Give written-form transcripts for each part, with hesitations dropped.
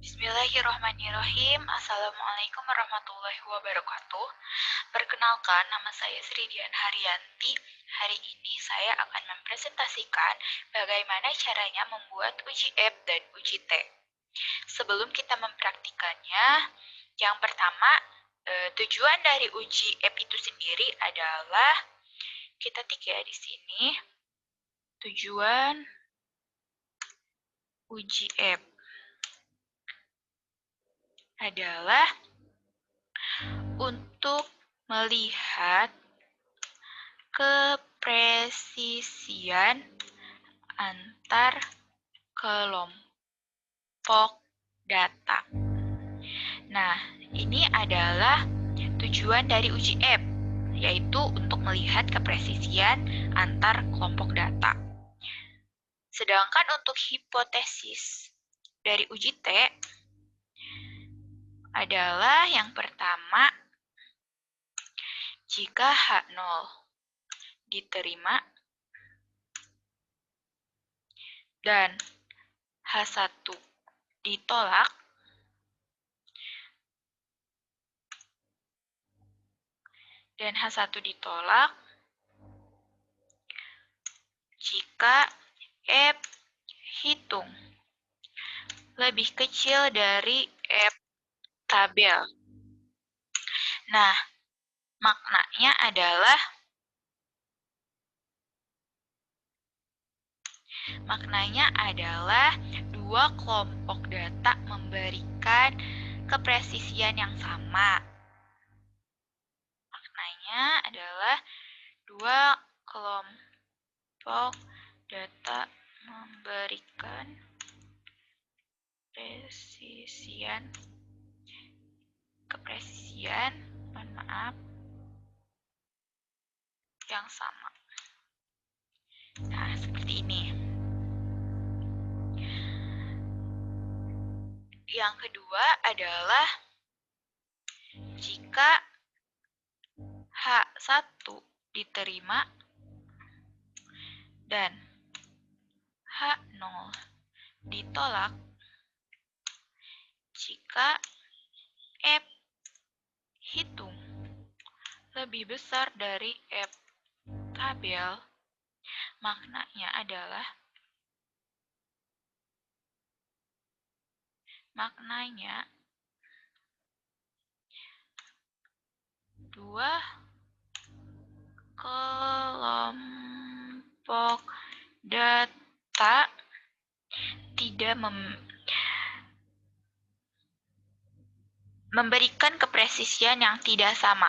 Bismillahirrahmanirrahim. Assalamualaikum warahmatullahi wabarakatuh. Perkenalkan, nama saya Sri Dian Haryanti. Hari ini saya akan mempresentasikan bagaimana caranya membuat uji app dan uji T. Sebelum kita mempraktikannya, yang pertama, tujuan dari uji app itu sendiri adalah kita tik ya di sini. Tujuan uji app adalah untuk melihat kepresisian antar kelompok data. Nah, ini adalah tujuan dari uji app, yaitu untuk melihat kepresisian antar kelompok data. Sedangkan untuk hipotesis dari uji T adalah yang pertama, jika H0 diterima dan H1 ditolak, jika F hitung lebih kecil dari F tabel. Nah, maknanya adalah dua kelompok data memberikan kepresisian yang sama. Maknanya adalah dua kelompok data memberikan kepresisian yang sama. Nah, seperti ini. Yang kedua adalah jika H1 diterima dan H0 ditolak, jika F hitung lebih besar dari F tabel, maknanya dua kelompok data tidak memberikan kepresisian yang tidak sama.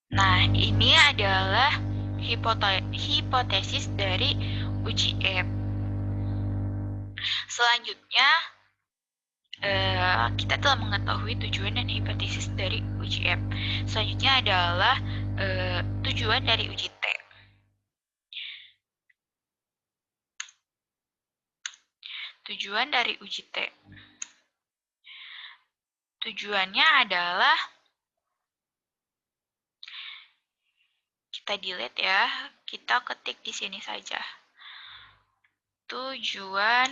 Nah, ini adalah hipotesis dari uji app. Selanjutnya, kita telah mengetahui tujuan dan hipotesis dari uji app. Selanjutnya adalah tujuan dari uji T. Tujuan dari uji T. Tujuannya adalah kita delete ya, kita ketik di sini saja. Tujuan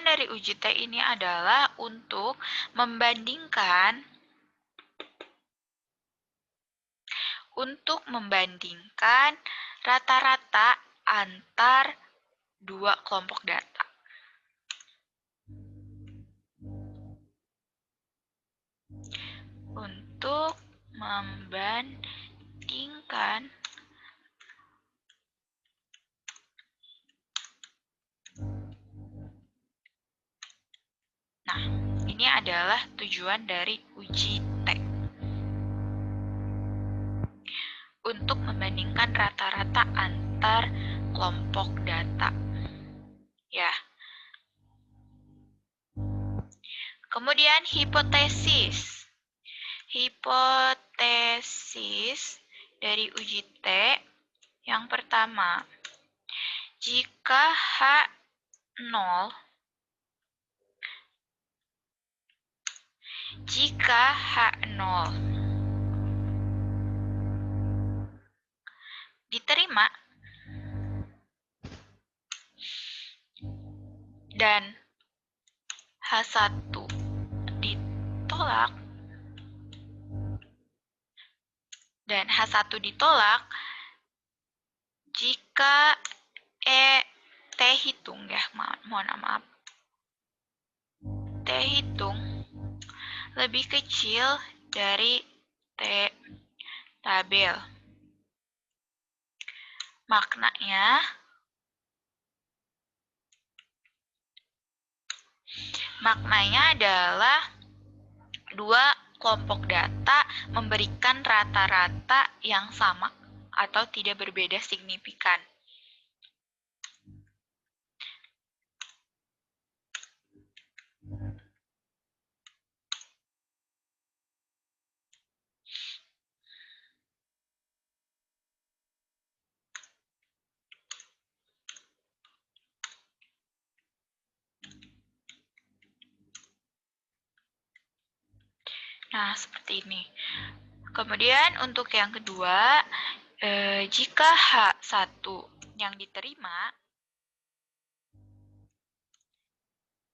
dari uji T ini adalah untuk membandingkan rata-rata antar dua kelompok data. Untuk membandingkan ini adalah tujuan dari uji T. Untuk membandingkan rata-rata antar kelompok data. Ya. Kemudian hipotesis. Hipotesis dari uji T yang pertama, jika H0 diterima dan H1 ditolak jika T hitung ya, mohon maaf, T hitung lebih kecil dari T tabel. Maknanya adalah dua kelompok data memberikan rata-rata yang sama atau tidak berbeda signifikan. Nah, seperti ini. Kemudian untuk yang kedua, jika H1 yang diterima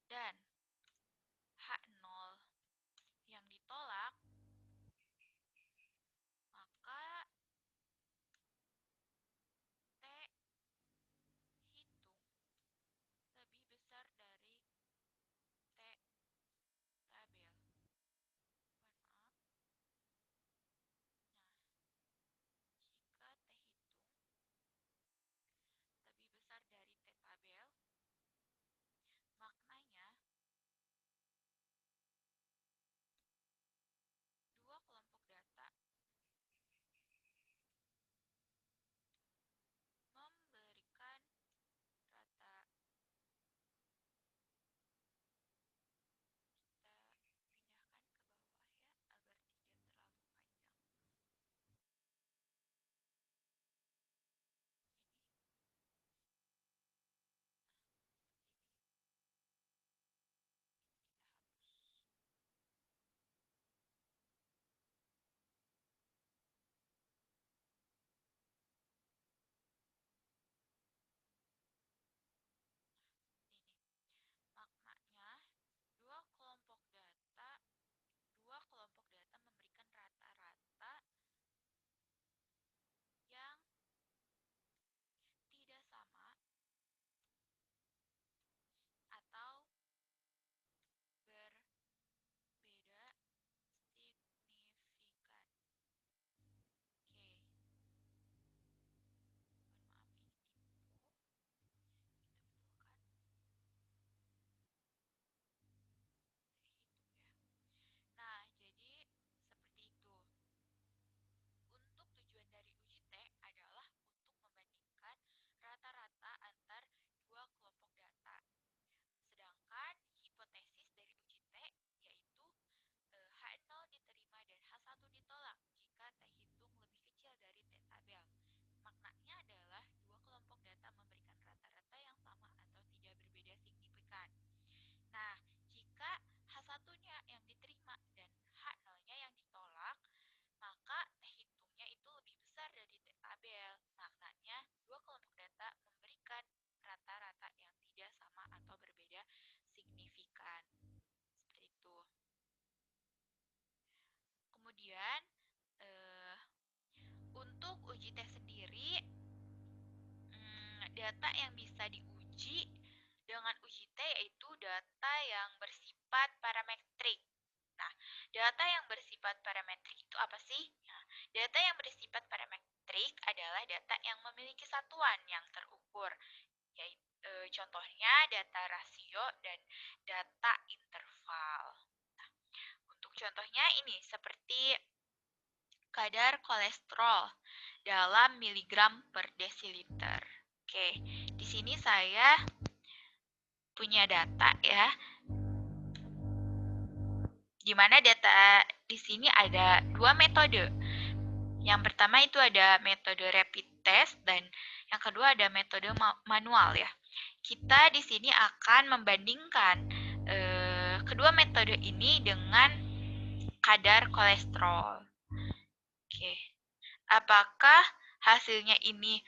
dan H0 yang ditolak, maka T hitung lebih besar dari T tabel. Mohon maaf. Nah, jika T hitung lebih besar dari T tabel, maknanya dua kelompok data memberikan rata. Maknanya dua kelompok data memberikan rata-rata yang tidak sama atau berbeda signifikan. Oke. Mohon maaf, ini tipu. Kita betulkan. Terhitung ya. Nah, jadi seperti itu. Untuk tujuan dari uji T adalah untuk membandingkan rata-rata antar dua kelompok data. Sedangkan hipotesis dari uji T yaitu H0 diterima dan H1 ditolak jika T hitung lebih kecil dari T tabel. Maknanya adalah dua kelompok data memberikan rata-rata yang sama atau tidak berbeda signifikan. Nah, jika H1-nya yang diterima dan H0-nya yang ditolak, maka T hitungnya itu lebih besar dari T tabel. Maknanya, dua kelompok data memberikan rata-rata yang tidak sama atau berbeda signifikan. Seperti itu. Kemudian, untuk uji T sendiri, data yang bisa diuji dengan uji T yaitu data yang bersifat parametrik. Nah, data yang bersifat parametrik itu apa sih? Nah, data yang bersifat parametrik adalah data yang memiliki satuan yang terukur, yaitu contohnya data rasio dan data interval. Nah, untuk contohnya ini seperti kadar kolesterol dalam miligram per desiliter. Oke, di sini saya punya data ya. Di mana data di sini ada dua metode. Yang pertama itu ada metode rapid test dan yang kedua ada metode manual ya. Kita di sini akan membandingkan kedua metode ini dengan kadar kolesterol. Oke. Apakah hasilnya ini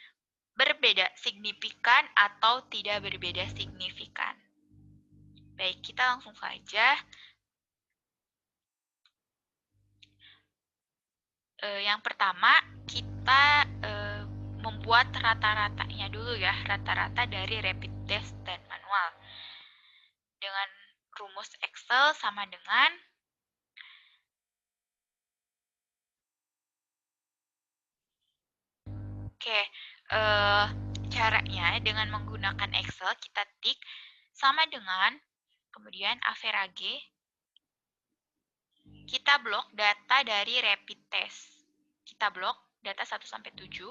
berbeda signifikan atau tidak berbeda signifikan? Baik, kita langsung saja. Yang pertama, kita membuat rata-ratanya dulu ya, rata-rata dari rapid test dan manual. Dengan rumus Excel sama dengan Oke, caranya dengan menggunakan Excel kita tik sama dengan kemudian average kita blok data dari rapid test. Kita blok data 1 sampai 7.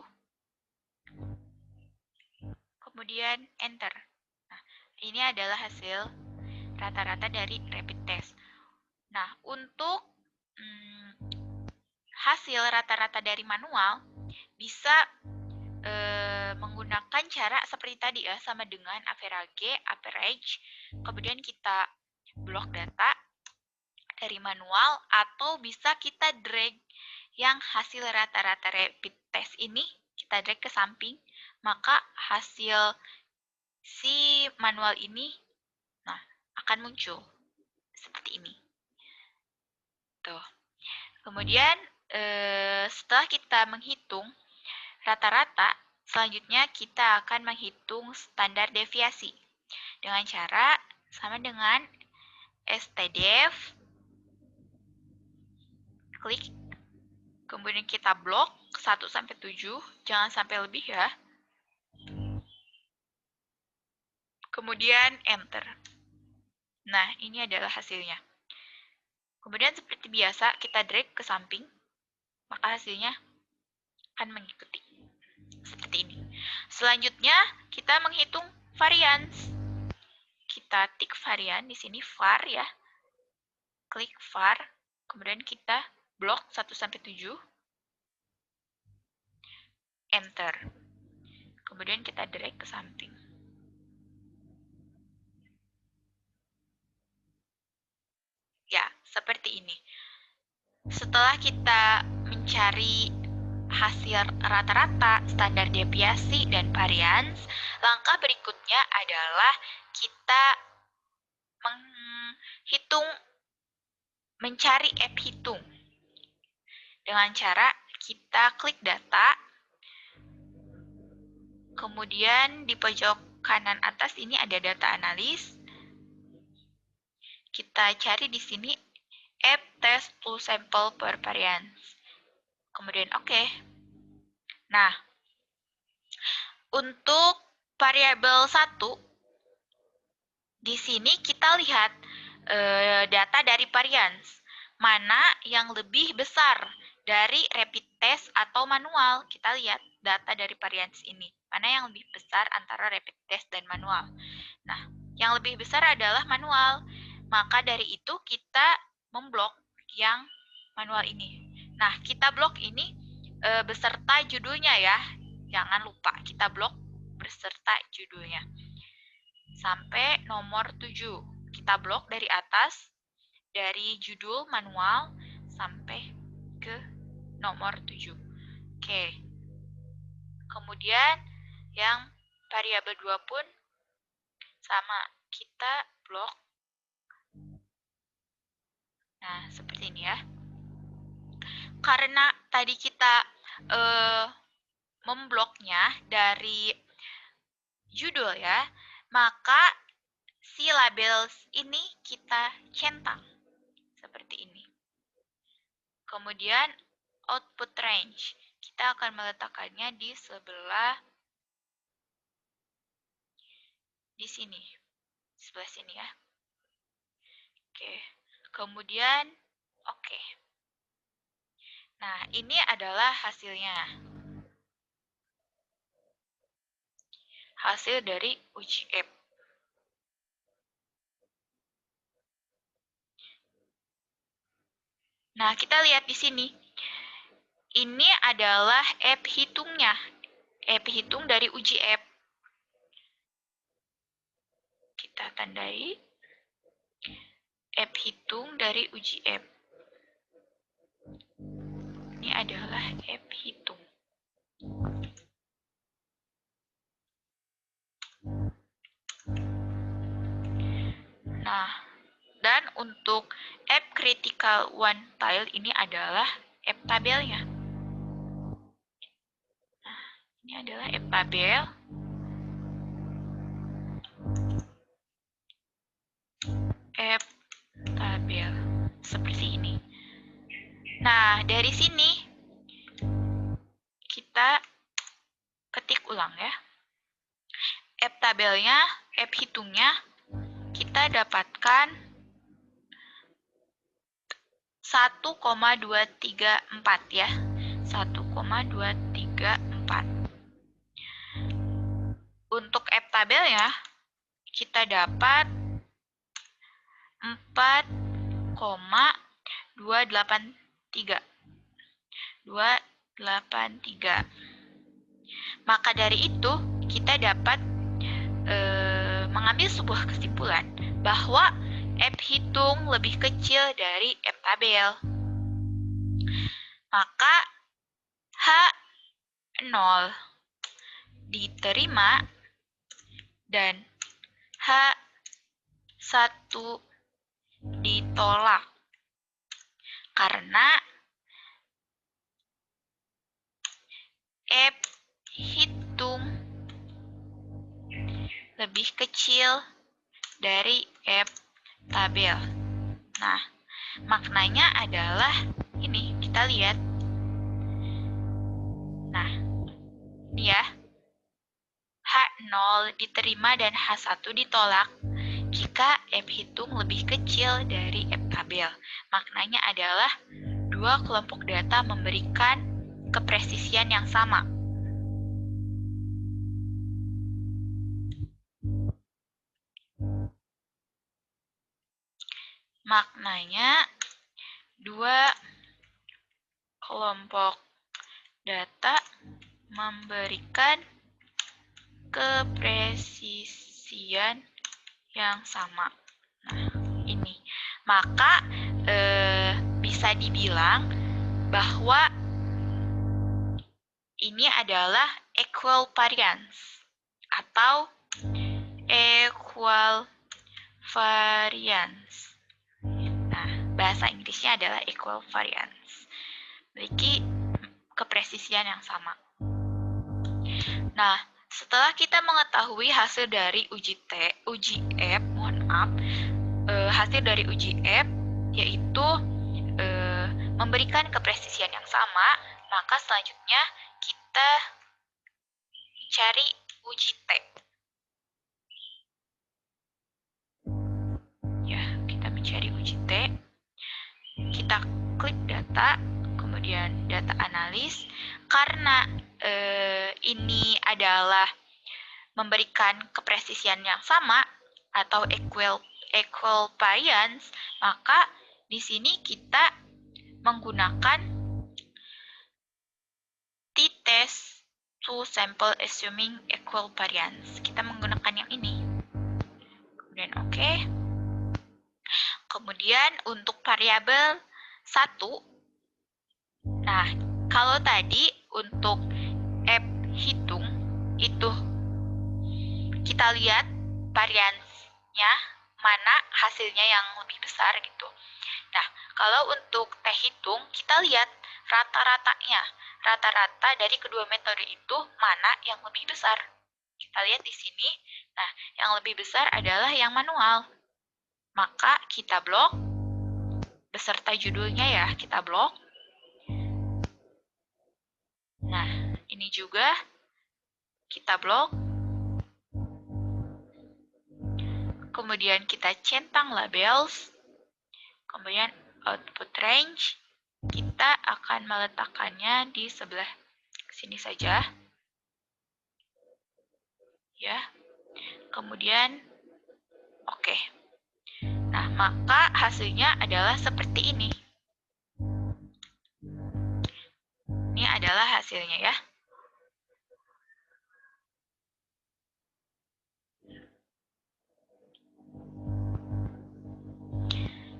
Kemudian enter. Nah, ini adalah hasil rata-rata dari rapid test. Nah, untuk hasil rata-rata dari manual bisa menggunakan cara seperti tadi ya, sama dengan average, kemudian kita blok data dari manual atau bisa kita drag yang hasil rata-rata rapid test ini kita drag ke samping, maka hasil si manual ini akan muncul seperti ini. Tuh. Kemudian setelah kita menghitung rata-rata, selanjutnya kita akan menghitung standar deviasi dengan cara sama dengan stdef, klik, kemudian kita blok 1 sampai 7, jangan sampai lebih ya. Kemudian enter. Nah, ini adalah hasilnya. Kemudian seperti biasa kita drag ke samping, maka hasilnya akan mengikuti. Seperti ini. Selanjutnya, kita menghitung varians. Kita tik varian di sini var ya. Klik var, kemudian kita blok 1 sampai 7. Enter. Kemudian kita drag ke samping. Ya, seperti ini. Setelah kita mencari hasil rata-rata, standar deviasi, dan varians, langkah berikutnya adalah kita mencari app hitung. Dengan cara kita klik data, kemudian di pojok kanan atas ini ada data analis. Kita cari di sini app test to sample per variance. Kemudian oke. Nah, untuk variabel 1, di sini kita lihat data dari variance. Mana yang lebih besar dari rapid test atau manual? Kita lihat data dari variance ini. Mana yang lebih besar antara rapid test dan manual? Nah, yang lebih besar adalah manual. Maka dari itu kita memblok yang manual ini. Nah, kita blok ini beserta judulnya ya. Jangan lupa kita blok beserta judulnya. Sampai nomor 7. Kita blok dari atas, dari judul manual sampai ke nomor 7. Oke. Kemudian yang variabel 2 pun sama. Kita blok. Nah, seperti ini ya. Karena tadi kita membloknya dari judul ya, maka si label ini kita centang seperti ini. Kemudian output range, kita akan meletakkannya di sebelah di sini, sebelah sini ya. Oke, kemudian oke. Nah, ini adalah hasilnya. Hasil dari uji app. Nah, kita lihat di sini. ini adalah app hitungnya. App hitung dari uji app. Kita tandai app hitung dari uji app. Ini adalah app hitung. Nah, dan untuk app critical one tile ini adalah app tabelnya. Nah, ini adalah app tabel. App tabel seperti ini. Nah, dari sini kita ketik ulang ya. App tabelnya, app hitungnya kita dapatkan 1,234 ya. 1,234. Untuk app tabelnya kita dapat 4,283. 283. Maka dari itu kita dapat mengambil sebuah kesimpulan bahwa app hitung lebih kecil dari app tabel. Maka H0 diterima dan H1 ditolak. Karena app hitung lebih kecil dari app tabel. Nah, maknanya adalah ini, kita lihat. Nah, ini ya. H0 diterima dan H1 ditolak jika app hitung lebih kecil dari app tabel. Maknanya adalah dua kelompok data memberikan kepresisian yang sama. Maknanya dua kelompok data memberikan kepresisian yang sama. Nah, ini. Maka bisa dibilang bahwa ini adalah equal variance atau equal variance. Nah, bahasa Inggrisnya adalah equal variance. Memiliki kepresisian yang sama. Nah, setelah kita mengetahui hasil dari uji app, hasil dari uji app yaitu memberikan kepresisian yang sama, maka selanjutnya kita cari uji T. Ya, kita mencari uji T. Kita klik data, kemudian data analis. Karena ini adalah memberikan kepresisian yang sama atau equal variance, maka di sini kita menggunakan t-test to sample assuming equal variance. Kita menggunakan yang ini. Kemudian oke. Kemudian untuk variabel 1. Nah, kalau tadi untuk app hitung itu kita lihat variansnya mana hasilnya yang lebih besar gitu. Nah, kalau untuk T hitung kita lihat rata-ratanya. Rata-rata dari kedua metode itu mana yang lebih besar. Kita lihat di sini. Nah, yang lebih besar adalah yang manual. Maka kita blok beserta judulnya ya, kita blok. Nah, ini juga kita blok. Kemudian kita centang labels. Kemudian output range. Kita akan meletakkannya di sebelah sini saja. Ya. Kemudian oke. Nah, maka hasilnya adalah seperti ini. adalah hasilnya ya.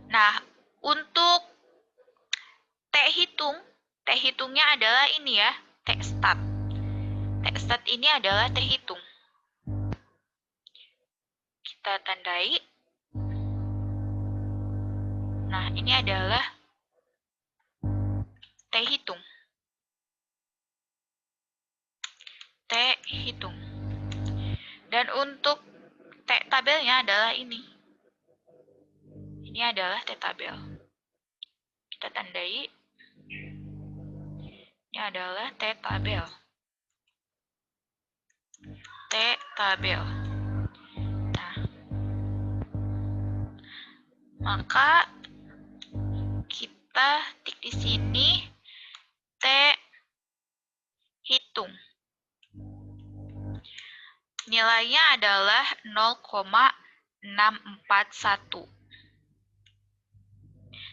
Nah, untuk T hitungnya adalah ini ya, T stat. T stat ini adalah T hitung. Kita tandai. Nah, ini adalah T hitung. T hitung. Dan untuk T tabelnya adalah ini. Ini adalah T tabel. Kita tandai. Ini adalah T tabel. T tabel. Nah, maka kita tik di sini T hitung. Nilainya adalah 0,641.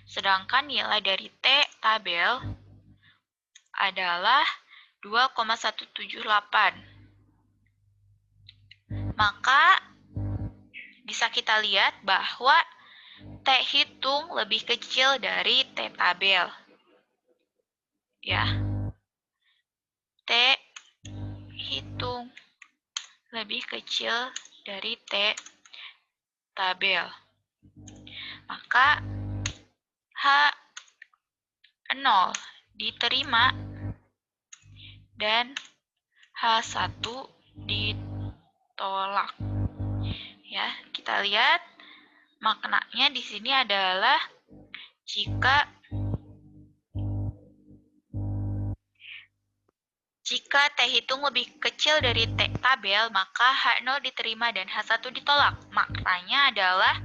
Sedangkan nilai dari T tabel adalah 2,178. Maka bisa kita lihat bahwa T hitung lebih kecil dari T tabel. Ya. T hitung lebih kecil dari T tabel. Maka H0 diterima dan H1 ditolak. Ya, kita lihat maknanya di sini adalah jika T hitung lebih kecil dari T tabel, maka H0 diterima dan H1 ditolak. Maknanya adalah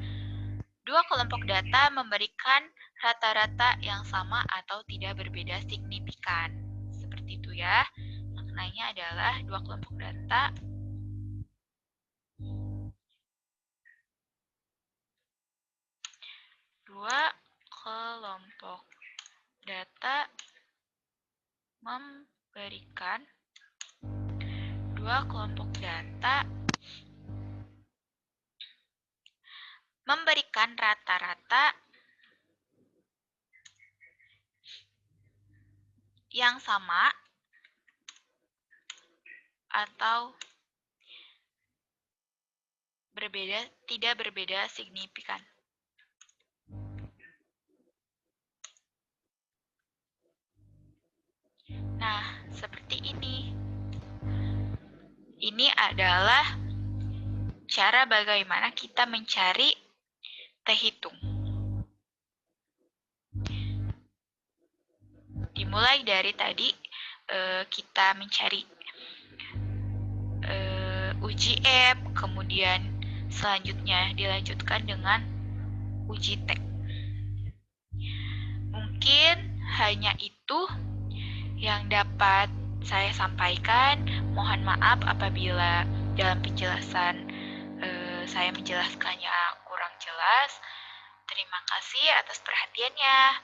dua kelompok data memberikan rata-rata yang sama atau tidak berbeda signifikan. Seperti itu ya. Maknanya adalah dua kelompok data memberikan rata-rata yang sama atau tidak berbeda signifikan. Nah, seperti ini. Ini adalah cara bagaimana kita mencari T hitung. Dimulai dari tadi kita mencari uji F, kemudian selanjutnya dilanjutkan dengan uji T. Mungkin hanya itu yang dapat saya sampaikan. Mohon maaf apabila dalam penjelasan saya menjelaskannya kurang jelas. Terima kasih atas perhatiannya.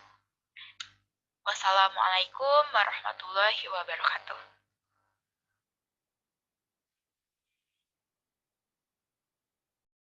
Wassalamualaikum warahmatullahi wabarakatuh.